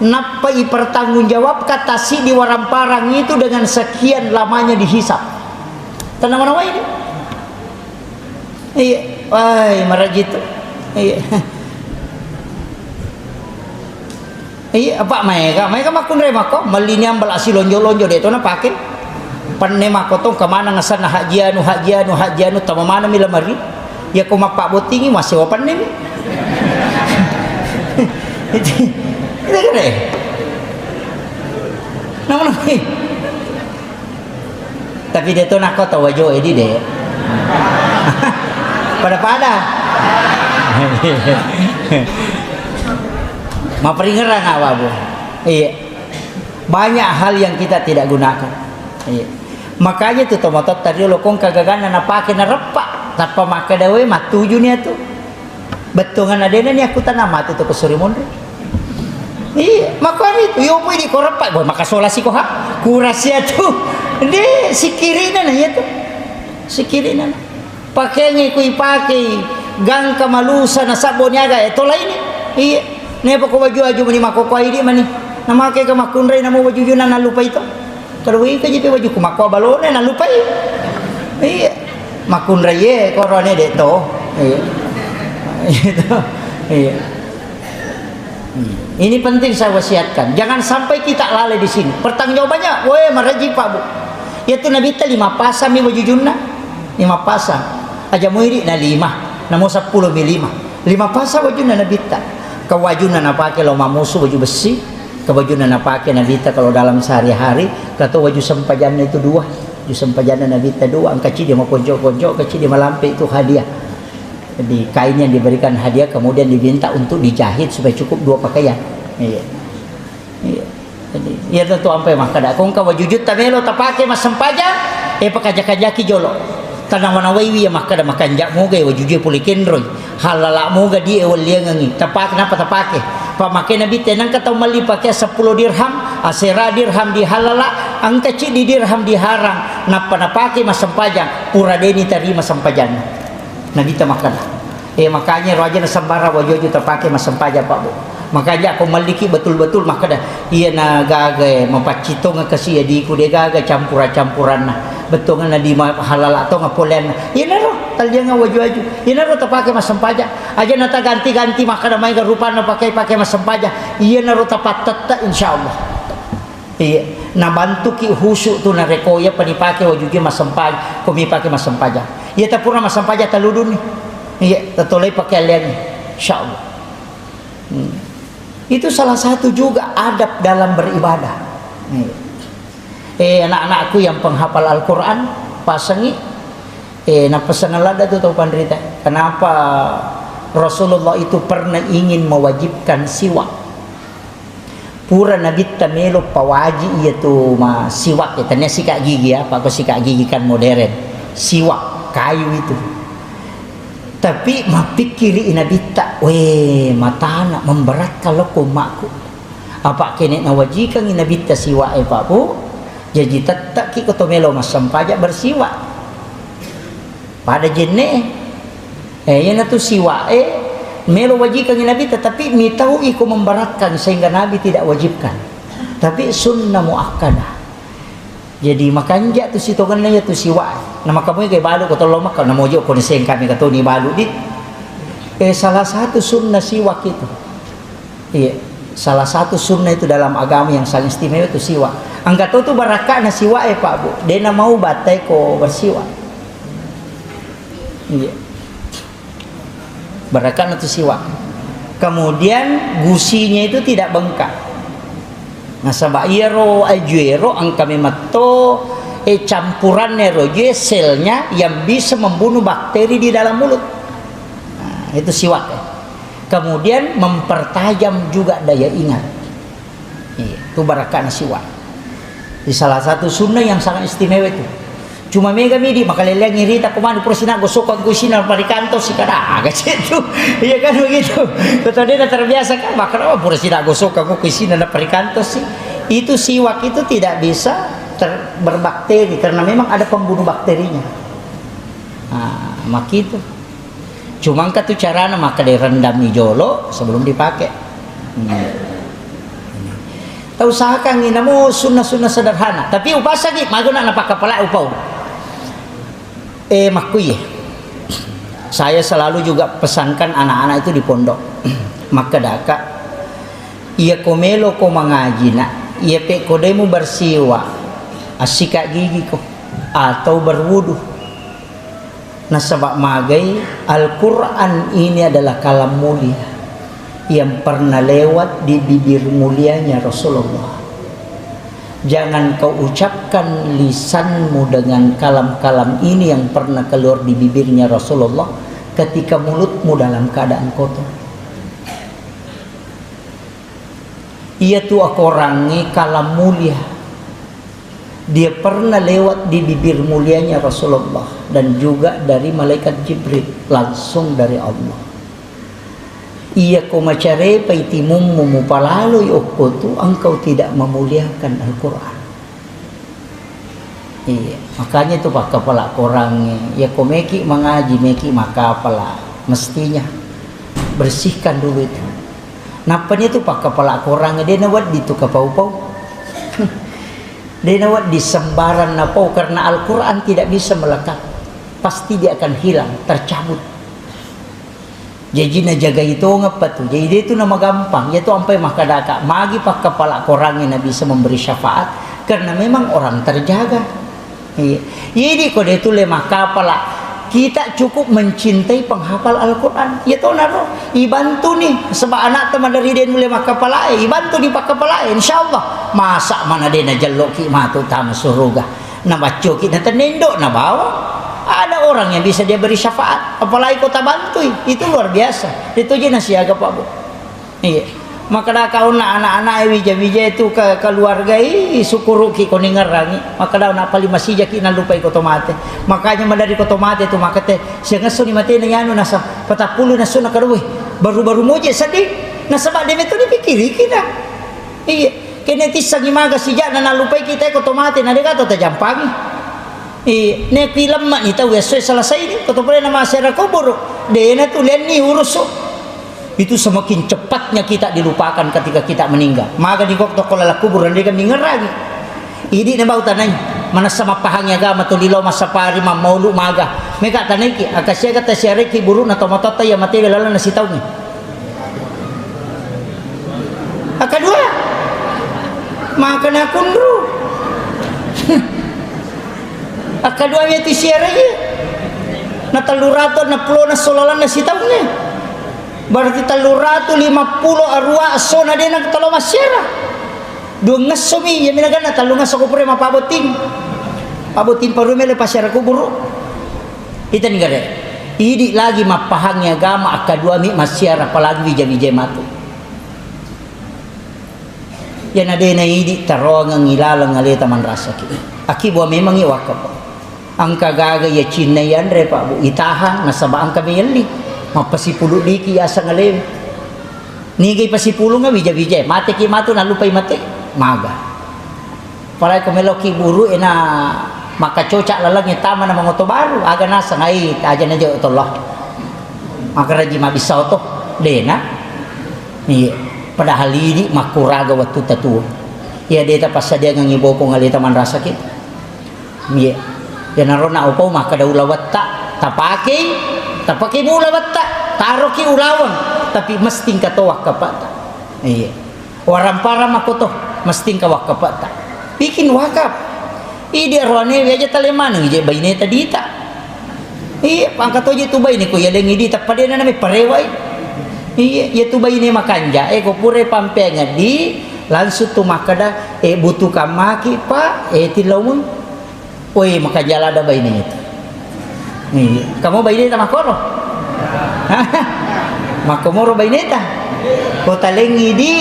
napa ipertanggungjawab kata si di walang parang itu dengan sekian lamanya dihisap tanaman away ini iya marah gitu iya Iya, apa mereka makun rema ko maliniam balasi lonjo-lonjo de to na pakai. Panne makotong kemana ngesan hajianu tamamana mila mari. Ya ko mapak botingi masih wapan ne. Itu kan eh. Namun tapi dia tu nak kau tahu wajah ini deh. Pada. Maperingeran apa bu? Iya. Banyak hal yang kita tidak gunakan. Iya. Makanya tu tomatot tadi lo kong kagagana na pakai na repak tanpa maka dawe matuju nih tu. Betungan adena ni aku tanam mati tu kesuri mondre. Iya, makanya itu yo pun di korepak boy maka solasi ko ha. Kurasia tu. Ini sikirina na ya tu. Sikirina. Pakainya ku pakai gang kamalusa na sabon yaga itu lain. Iya. Nepo ko baju mani mako ko idi mani. Nama ke makundray na mo baju na nalupa ito. Kalau ka jipe baju ko mako balone na lupa. Iya. Makundray ye korone de to. Iya. Itu. Iya. Ini penting saya wasiatkan. Jangan sampai kita lalai di sini. Pertanggungjawabannya, woi maraji Pak Bu. Yaitu Nabi ta 5 pasang mi wajujunna. 5 pasang. Aja muiri na 5. Namo 10 mi 5. 5 pasang wajunna Nabi ta. Kawajunna na pakai lo mamusu baju besi. Kawajunna na pakai Nabi ta kalau dalam sehari-hari. Kata waju sempajanna itu 2. Waju sempajanna Nabi ta 2. Angkaci dia mau konjok-konjok, kaci dia melampai itu hadiah. Jadi kain yang diberikan hadiah kemudian diminta untuk dijahit supaya cukup 2 pakaian. Iya. Iya. Jadi ya tentu ampai maka dak kong ka wajujut tamelo tapake mas sempaja pakajaki jolo. Tanang wanawaiwi ya maka dak makan jak moga wajujut pulikendroy. Halala moga di ewal liangangi. Tapak kenapa tapake? Pamakai Nabi tenang kata mali pakai 10 dirham, asera dirham di halala, angka ci di dirham diharang. Napa napake mas sempaja, pura deni terima sempajannya. Nabi tak makan. Makanya raja sambara wajah terpakai masam paja Pak Bu. Makanya aku maliki betul-betul maka dah ia na gaga mempacitong kasi di ku de gaga campuran nah. Betul na di halal atau ngapolen. Ia naro talja nga wajah. Ia naro terpakai masam paja. Aja nata ganti-ganti maka dah mai rupa na pakai masam paja. Ia naro tapat tata insyaallah. Iya, na bantu ki husuk tu na rekoya panipake wajah masam paja, kumi pakai masam paja. Ia tak pernah masam pajak taludun ni. Iya, tertolai pakai lian ni. InsyaAllah. Itu salah satu juga adab dalam beribadah. Anak-anakku yang penghafal Al-Quran pasangi. Nak pesangan lada tu tahu pandrita. Kenapa Rasulullah itu pernah ingin mewajibkan siwak. Pura Nabi tamelo pawaji iaitu siwak. Tanya sikat gigi apa? Kau sikat gigi kan modern. Siwak. Kayu itu. Tapi mapikiri Nabi tak, mata anak memberat kalau komakku. Apa kene nawajikan Nabi tak siwa Pak Bu? Jadi tetap ki kotomelo masam pajak bersiwa. Pada jene yana tu siwa melo wajikan Nabi tetapi mi tahu iko memberatkan sehingga Nabi tidak wajibkan. Tapi sunnah muakkadah. Jadi makanya tu si togan na tu siwa. Nama kamu kay balu ko tolong maka namo jo ko niseng kami kato ni balu dit. Salah satu sunnah siwak itu. Iya, salah satu sunnah itu dalam agama yang sangat istimewa itu siwak. Angkat tu barakah na siwak Pak Bu. Dia na mau batai ko bersiwak. Iya. Barakah na tu siwak. Kemudian gusinya itu tidak bengkak. Nasaba iro ajuero ang kami mato campurannya roje selnya yang bisa membunuh bakteri di dalam mulut. Nah, itu siwak. Kemudian mempertajam juga daya ingat. Itu barakah siwak. Di salah satu sunnah yang sangat istimewa itu. Cuma mega midi makaleleng ngirita kumani persina gosok ang kusina parikanto si kada agak itu. Iya kan begitu. Betul dia terbiasa kan maka apa persina gosok ang kusina na parikanto sih. Itu siwak itu tidak bisa berbakteri karena memang ada pembunuh bakterinya. Nah, maka itu. Cuma kan tuh caranya maka direndam jolo sebelum dipakai. Tahu usahakan ini mau sunnah-sunnah sederhana. Tapi upasa gitu, maguna napakapala upaw. Makui. Saya selalu juga pesankan anak-anak itu di pondok. Maka daka Ia komelo ko mengaji nak, ia pe kodemu bersiwa, asika gigi ko, atau berwudu. Nah sebab magai Al-Quran ini adalah kalam mulia yang pernah lewat di bibir mulianya Rasulullah. Jangan kau ucapkan lisanmu dengan kalam-kalam ini yang pernah keluar di bibirnya Rasulullah ketika mulutmu dalam keadaan kotor. Ia tu orangnya kalam mulia. Dia pernah lewat di bibir mulianya Rasulullah dan juga dari malaikat Jibril langsung dari Allah. Ia ko macare paitimum mumupalaloy okutu engkau tidak memuliakan Al-Quran. Iya, makanya itu pak kepala orangnya. Ya ko meki mengaji meki maka pala mestinya bersihkan dulu itu. Napanya itu pak kepala orangnya dia nawat di tu kapau-pau. Dia nawat di sembaran napau karena Al-Quran tidak bisa melekat. Pasti dia akan hilang, tercabut. Jadi na jaga itu ngapa tu? Jadi dia itu nama gampang. Dia tu sampai makadaka. Magi pak kepala orangnya bisa memberi syafaat karena memang orang terjaga. Iya. Jadi kalau dia tu lemah kepala. Kita cukup mencintai penghafal Al-Quran. Ya tahu naro, ibantu nih sebab anak teman dari dia mulai maka kepala, ibantu di pak kepala, insyaallah. Masa mana dia na jalok ki matu tamu surga. Na baca kita tenendok na bawa. Ada orang yang bisa dia beri syafaat, apalagi kota bantu, itu luar biasa. Itu je nasiaga Pak Bu. Iya. Maka dah kau nak anak-anak wija-wija itu ke keluarga syukuru ki kau ningarangi. Maka dah nak pali masih jaki na lupa ikut mate. Makanya dari kota mate itu maka teh sia ngaso ni mate na yano nasa 40 naso na karuwe. Baru-baru moje sedih. Na sebab dia itu dipikiri kita. Iya. Kene tisang imaga sija na lupa kita ikut mate na dia kata tajampangi. Ne film mak ni tahu ya selesai ni kata pula nama masyarakat kubur dia na tu lian ni urus itu semakin cepatnya kita dilupakan ketika kita meninggal. Maka di waktu kolala kubur dia kami ngeragi ini na bau tanay mana sama pahang agama tu lilo masa pari maulu maga meka tanay ki akasya kata syari ki buru na tomatota ya mati lala na sitaw ni akadua maka na kundru akadua ya ti syari na talurato na pulo na solalan na sitaw ni berarti talurato 50 arwa so na din nagtalo masyara dua ngasumi ya minagana talungas ako pre mapaboting paboting parumele pasyara ko buru ita ni gare idi lagi mapahangnya agama akadua mi masyara palagi bija-bija matu yan ade na idi taro nga ngilalang ngalita man rasa ki aki buwa memang iwakap ang kagaga ya chinayan re pa bu itahan nasabaan kami yali mapasipulo di ki asa ngalew nigay pasipulo nga bija-bija mate ki matu nalupay mate maga para kumelo ki buru ina makacoca lalang yung tama na mga baru aga nasa ngay aja na jo tolong maka raji mabisa to dena ni padahal ini makuraga waktu tatu ya deta pasadia ng ibo ko ngalita man rasa kit ni ya naron na upaw maka daw lawatta tapaki mo lawatta taro ki ulawan tapi mesting katowak kapata iya waram para makoto mesting kawak kapata bikin wakaf idi arwane aja taleman ngi baineta dita iya pangkato je tu baine ko yadeng dita padena nami parewai iya ya tu baine makanja ko pure pampenga di langsung tu makada butuh kamaki pa tilamun oi makajala ada baine itu iya kamu baineta makoro makomoro baineta ko talengi di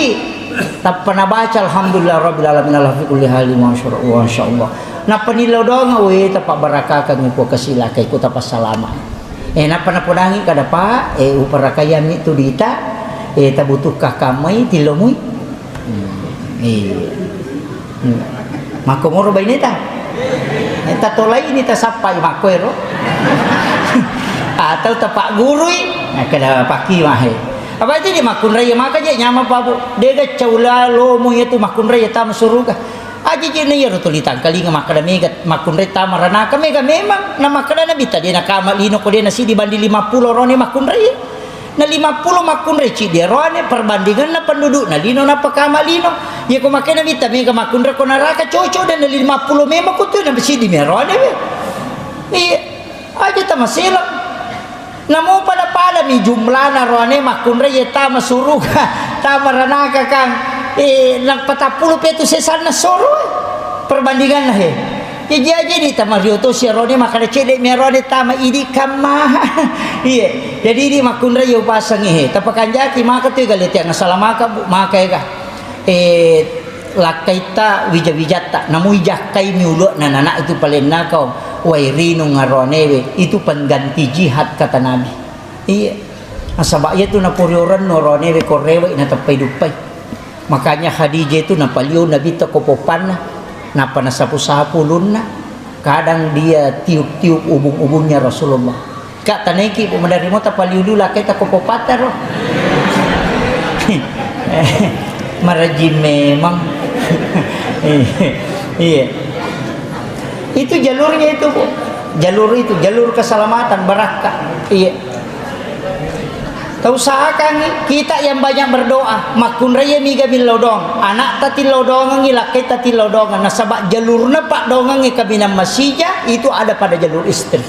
tak pernah baca alhamdulillah rabbil alamin ala fi kulli halin masyaallah na panilaw dong we tapak barakah kang ko kasila kay ko tapas salama na panapudangi kada pa uparakayam itu dita tabutuh kamay tilomoy makomoro baineta tatolay ini tasapay makwero atau tapak gurui kada paki mahe apa itu dia makun raya maka je nyama babu dia ga caula lomo itu makun raya tam suruga aji je ne yero tulitan kali nga makada mega makun raya tam marana ka mega memang na makada na bita dia na kama lino ko dia na si di bandi 50 rone makun raya na 50 makun reci dia roane perbandingan na penduduk na lino na pakamalino ya ko makena mita mega makun ra ko naraka coco dan na 50 mema ko tu na besi di merone be iya aja ta masilang namo pada mi jumlah na roane makun ra ya ta masuruga ta maranaka kang nagpatapuluh peto sesan na soro perbandingan lah ya jadi tamario to si rone makana cede merone tama idi kama iya jadi ini makunra yo pasang tapakan jaki maka tu galit yang salah maka maka ya lakaita wijawijata namu jakai miulo nana itu paling nakau wairinu ngarone itu pengganti jihad kata nabi iya asabak itu na purioran no rone korewe na tapai dupai makanya Khadijah itu na palio nabi takopopan napa nasapu-sapu lunna kadang dia tiup-tiup ubung-ubungnya Rasulullah kak taneki pemandari mo tapaliulu lakay takopopatar marajim memang iya itu jalurnya itu jalur keselamatan barakah iya usahakan kita yang banyak berdoa makun raya miga bil lodong anak tati lodongan ngilakay tati lodongan nasabak jalurna pak dongan kabinam masija itu ada pada jalur istri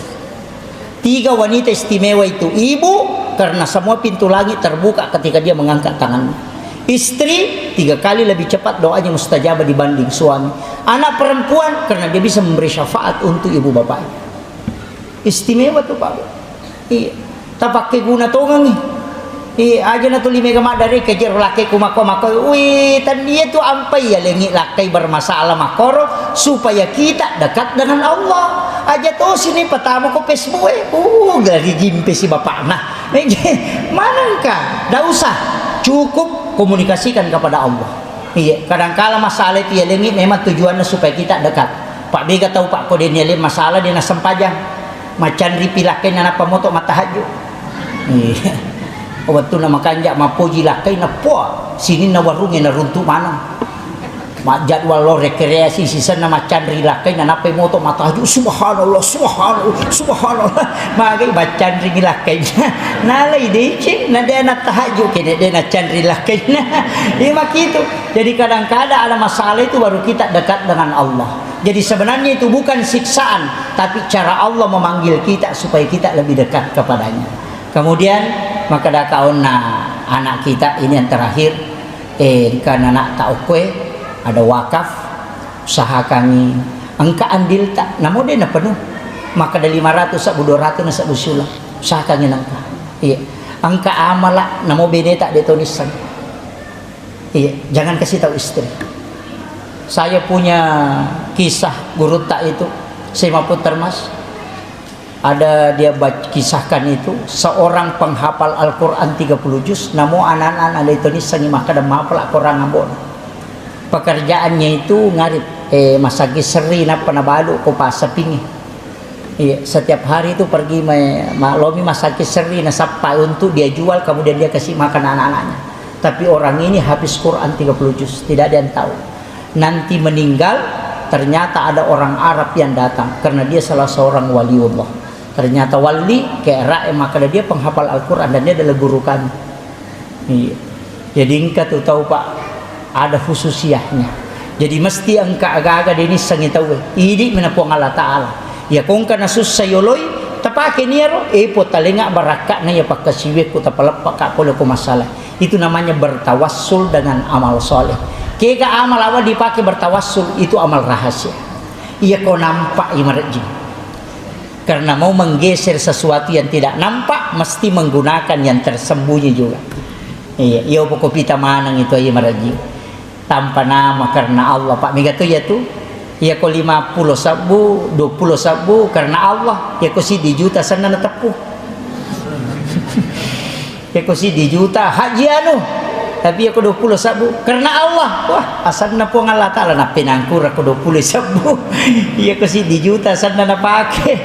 3 wanita istimewa itu ibu karena semua pintu langit terbuka ketika dia mengangkat tangannya istri 3 kali lebih cepat doanya mustajabah dibanding suami anak perempuan karena dia bisa memberi syafaat untuk ibu bapak istimewa tuh pak iya tak pakai guna tongang nih aja na tuli mega madari kejar laki kumako wih tan dia tu ampai ya lengi lakai bermasalah makoro supaya kita dekat dengan Allah aja tuh sini pertama ko Facebook dari jimpe si bapak nah mana ka dah usah cukup komunikasikan kepada Allah iya kadang-kala masalah itu ya lengi memang tujuannya supaya kita dekat Pak Bega tahu Pak kode ni masalah dia nasem pajang macan ripilakai nana pamoto matahaju iya waktu nama kanjak mapoji lakai na poa sini na warungin na runtuh mana mak jadwal lo rekreasi sisa nama candri lakai na nape moto matahaju subhanallah magai bacandri lakai nalai dece na dia na tahaju kene dia na candri lakai iya mak itu jadi kadang-kadang ada masalah itu baru kita dekat dengan Allah jadi sebenarnya itu bukan siksaan tapi cara Allah memanggil kita supaya kita lebih dekat kepadanya kemudian maka dah kawan anak kita ini yang terakhir karena anak tak oke ada wakaf usaha kami angka andil tak namun dia nak penuh maka ada 500 sabu 200 na sabu sula usaha kami nangka iya angka amala namun bene tak ditulisan iya jangan kasih tahu istri saya punya kisah guru tak itu saya mampu termas ada dia kisahkan itu seorang penghafal Al-Quran 30 juz namun anak-anak ada itu ni sangi maka dan menghafal Al-Quran ngabon pekerjaannya itu ngarip masagi seri na panabalu ko pasapingi iya setiap hari itu pergi maklomi masagi seri na sapa untuk dia jual kemudian dia kasih makan anak-anaknya tapi orang ini habis Quran 30 juz tidak ada yang tahu nanti meninggal ternyata ada orang Arab yang datang karena dia salah seorang waliullah ternyata wali kayak maka dia penghafal Al-Quran dan dia adalah guru kami iya. Jadi engkau tuh tahu Pak ada khususiahnya jadi mesti engkau agak-agak ini sangi tahu ini menapuang Allah Ta'ala ya kong kana susah yoloy tapake niero po talinga barakak na ya pakasiwe ko tapalapak ko masalah itu namanya bertawassul dengan amal soleh kaya amal awal dipakai bertawassul itu amal rahasia iya kau nampak imarji karena mau menggeser sesuatu yang tidak nampak mesti menggunakan yang tersembunyi juga iya pokok pita manang itu aja maraji tanpa nama karena Allah Pak Mega tuh ya tuh ya ko 50 sabu 20 sabu karena Allah ya ko si di juta sana na tepuh ya ko si di juta haji anu tapi aku 20 sabu karena Allah wah asal na po ng Allah Ta'ala na pinangkur ako 20 sabu iya ko si di juta asal na napake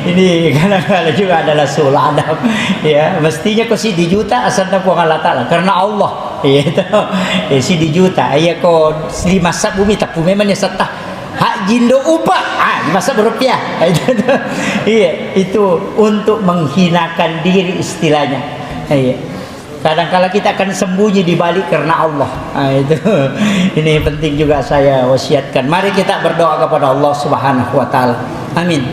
ini kadang-kadang juga adalah suladam ya mestinya ko si di juta asal na po ng Allah Ta'ala karena Allah itu si di juta iya ko 5 sabu mi tapu memang ya setah hak jindo upah 5 sabu rupiah iya itu untuk menghinakan diri istilahnya iya Kadang-kala kita akan sembunyi di balik karena Allah. Nah, itu ini penting juga saya wasiatkan. Mari kita berdoa kepada Allah Subhanahu wa taala. Amin.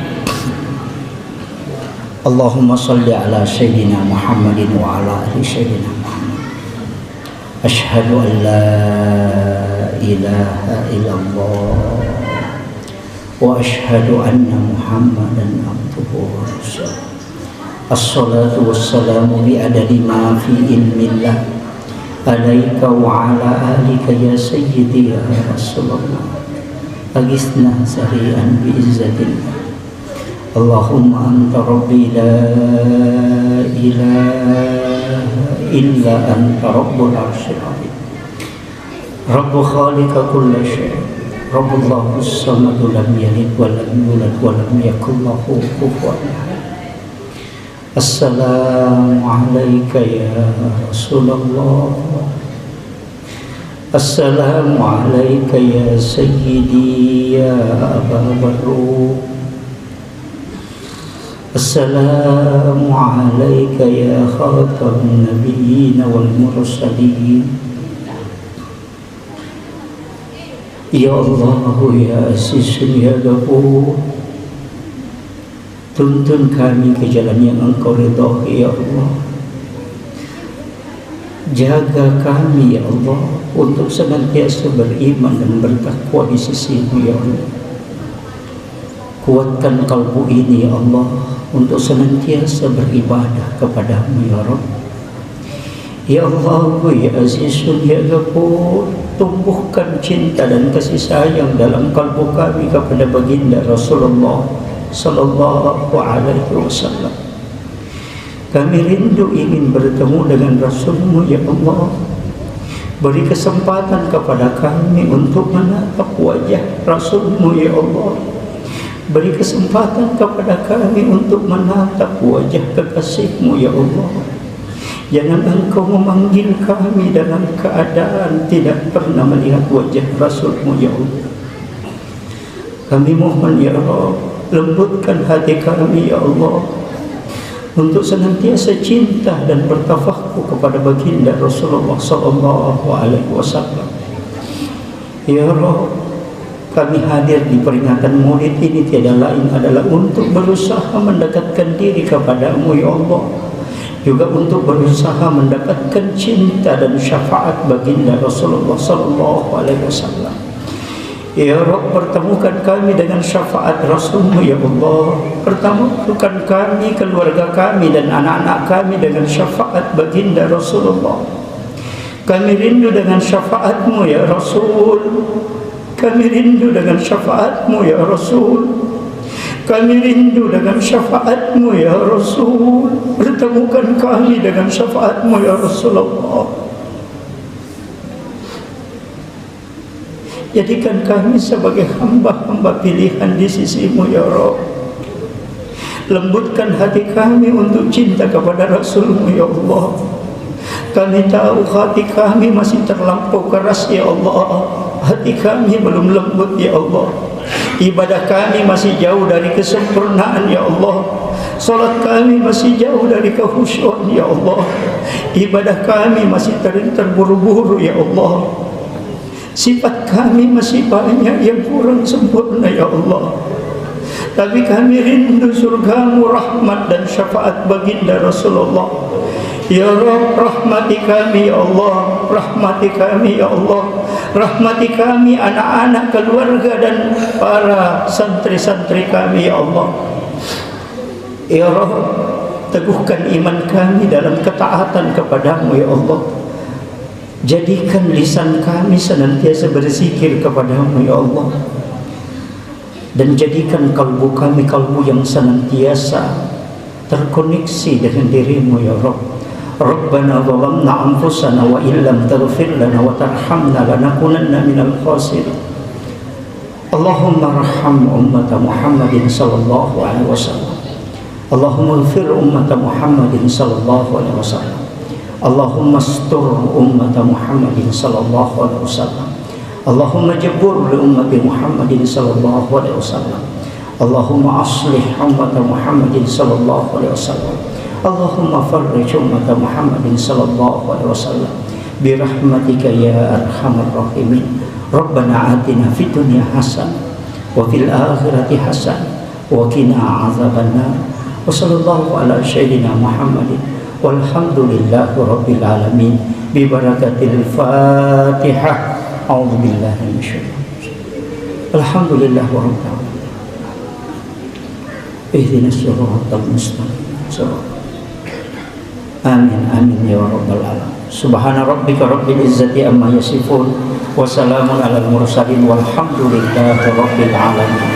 Allahumma shalli ala sayyidina Muhammadin wa ala ali sayyidina Muhammad. Asyhadu an la ilaha illallah wa asyhadu anna Muhammadan abduhu wa rasuluh. Assalatu wassalamu bi'adadi ma fi ilmillah alaika wa ala alika ya sayyidi ya Rasulullah. Agisna sari'an bi'izzatillah. Allahumma anta rabbi la ilaha illa anta rabbul arsyil azim. Rabbu khaliqa kulla syai'. Rabbullahu samadu lam yalid wa lam yulad wa lam yakul lahu kufuwan ahad. Assalamu alayka ya Rasulullah. Assalamu alayka ya sayyidi ya Aba Bakr. Assalamu alayka ya khatamun nabiyyin wal mursalin. Ya Allah ya Aziz ya Ghafur, tuntun kami ke jalan yang Engkau ridhai ya Allah. Jaga kami ya Allah untuk senantiasa beriman dan bertakwa di sisi-Mu ya Allah. Kuatkan kalbu ini ya Allah untuk senantiasa beribadah kepada-Mu ya Rabb. Ya Allah ya Azizun ya Ghafur, tumbuhkan cinta dan kasih sayang dalam kalbu kami kepada baginda Rasulullah sallallahu alaihi wasallam. Kami rindu ingin bertemu dengan Rasul-Mu ya Allah. Beri kesempatan kepada kami untuk menatap wajah Rasul-Mu ya Allah. Beri kesempatan kepada kami untuk menatap wajah kekasih-Mu ya Allah. Jangan Engkau memanggil kami dalam keadaan tidak pernah melihat wajah Rasul-Mu ya Allah. Kami mohon ya Allah, lembutkan hati kami ya Allah untuk senantiasa cinta dan bertafahkur kepada baginda Rasulullah sallallahu alaihi wasallam. Ya Rabb, kami hadir di peringatan Maulid ini tiada lain adalah untuk berusaha mendekatkan diri kepada-Mu ya Allah, juga untuk berusaha mendapatkan cinta dan syafaat baginda Rasulullah sallallahu alaihi wasallam. Ya Rabb, pertemukan kami dengan syafaat Rasul-Mu ya Allah. Pertemukan kami, keluarga kami dan anak-anak kami dengan syafaat baginda Rasulullah. Kami rindu dengan syafaat-Mu ya Rasul. Kami rindu dengan syafaat-Mu ya Rasul. Kami rindu dengan syafaat-Mu ya Rasul. Pertemukan kami dengan syafaat-Mu ya Rasulullah. Jadikan kami sebagai hamba-hamba pilihan di sisi-Mu ya Rabb. Lembutkan hati kami untuk cinta kepada Rasul-Mu ya Allah. Kami tahu hati kami masih terlampau keras ya Allah. Hati kami belum lembut ya Allah. Ibadah kami masih jauh dari kesempurnaan ya Allah. Salat kami masih jauh dari kekhusyuan ya Allah. Ibadah kami masih terburu-buru ya Allah. Sifat kami masih banyak yang kurang sempurna ya Allah. Tapi kami rindu surga-Mu, rahmat dan syafaat baginda Rasulullah. Ya Rabb, rahmati kami ya Allah. Rahmati kami ya Allah. Rahmati kami, anak-anak, keluarga dan para santri-santri kami ya Allah. Ya Rabb, teguhkan iman kami dalam ketaatan kepada-Mu ya Allah. Jadikan lisan kami senantiasa berzikir kepada-Mu ya Allah. Dan jadikan kalbu kami kalbu yang senantiasa terkoneksi dengan diri-Mu ya Rabb. Rabbana zalamna anfusana wa illam taghfir lana wa tarhamna lanakunanna minal khasirin. Allahumma arham ummat Muhammadin sallallahu alaihi wasallam. Allahumma ighfir ummat Muhammadin sallallahu alaihi wasallam. Allahumma astur ummat Muhammadin sallallahu alaihi wasallam. Allahumma jabur li ummati Muhammadin sallallahu alaihi wasallam. Allahumma aslih ummat Muhammadin sallallahu alaihi wasallam. Allahumma farrij ummata Muhammadin sallallahu alaihi wasallam birahmatika ya arhamar rahimin. Rabbana atina fid dunya hasanah wa fil akhirati hasanah wa qina azabannar. Wa sallallahu ala sayyidina Muhammadin walhamdulillahi rabbil alamin bi barakatil Fatihah. A'udzu billahi minasyaitonir rajim. Alhamdulillah rabbil alamin. Ihdinas siratal mustaqim. Amin amin ya rabbal alamin. Subhana rabbika rabbil izzati amma yasifun wa salamun alal mursalin walhamdulillahi rabbil alamin.